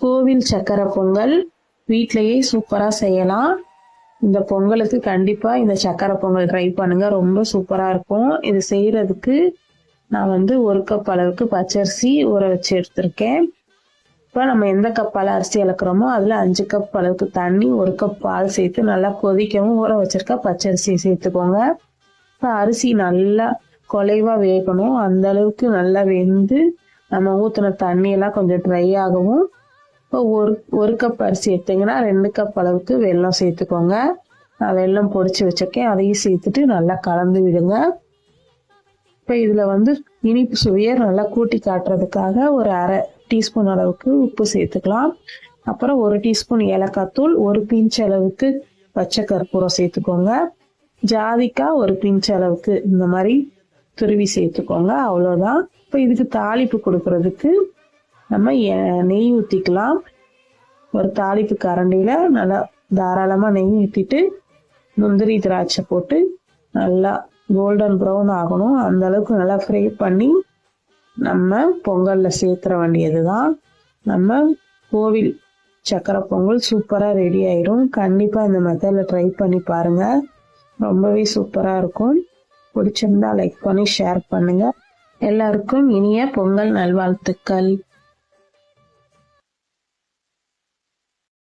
கோவில் சக்கரை பொங்கல் வீட்டிலேயே சூப்பரா செய்யலாம். இந்த பொங்கலுக்கு கண்டிப்பா இந்த சக்கரை பொங்கல் ட்ரை பண்ணுங்க, ரொம்ப சூப்பரா இருக்கும். இது செய்யறதுக்கு நான் 1 கப் அளவுக்கு பச்சரிசி ஊற வச்சு எடுத்திருக்கேன். இப்போ நம்ம எந்த கப்பால அரிசி அளக்குறோமோ அதுல 5 கப் அளவுக்கு தண்ணி, 1 கப் பால் சேர்த்து நல்லா கொதிக்கவும் ஊற வச்சிருக்க பச்சரிசியை சேர்த்துக்கோங்க. இப்போ அரிசி நல்லா குலைவா வேகணும், அந்த அளவுக்கு நல்லா வெந்து நம்ம ஊற்றின தண்ணி எல்லாம் கொஞ்சம் ட்ரை ஆகவும். இப்போ ஒரு கப் அரிசி எடுத்தீங்கன்னா 2 கப் அளவுக்கு வெல்லம் சேர்த்துக்கோங்க. நான் வெல்லம் பொடிச்சு வச்சிருக்கேன், அதையும் சேர்த்துட்டு நல்லா கலந்து விடுங்க. இப்போ இதில் இனிப்பு சுவையை நல்லா கூட்டி காட்டுறதுக்காக ஒரு அரை டீஸ்பூன் அளவுக்கு உப்பு சேர்த்துக்கலாம். அப்புறம் 1 டீஸ்பூன் ஏலக்காய் தூள், 1 பிஞ்ச் அளவுக்கு பச்சை கற்பூரம் சேர்த்துக்கோங்க. ஜாதிக்காய் 1 பிஞ்ச் அளவுக்கு இந்த மாதிரி துருவி சேர்த்துக்கோங்க. அவ்வளோதான். இப்போ இதுக்கு தாளிப்பு கொடுக்கறதுக்கு நம்ம நெய் ஊற்றிக்கலாம். ஒரு தாளிப்பு கரண்டியில் நல்லா தாராளமாக நெய் ஊற்றிட்டு முந்திரி திராட்சை போட்டு நல்லா கோல்டன் ப்ரௌன் ஆகணும், அந்த அளவுக்கு நல்லா ஃப்ரை பண்ணி நம்ம பொங்கலில் சேர்த்துற வேண்டியது தான். நம்ம கோவில் சக்கரை பொங்கல் சூப்பராக ரெடி ஆயிடும். கண்டிப்பாக இந்த மெத்தடில் ட்ரை பண்ணி பாருங்கள், ரொம்பவே சூப்பராக இருக்கும். பிடிச்சிருந்தா லைக் பண்ணி ஷேர் பண்ணுங்கள். எல்லாருக்கும் இனிய பொங்கல் நல்வாழ்த்துக்கள்.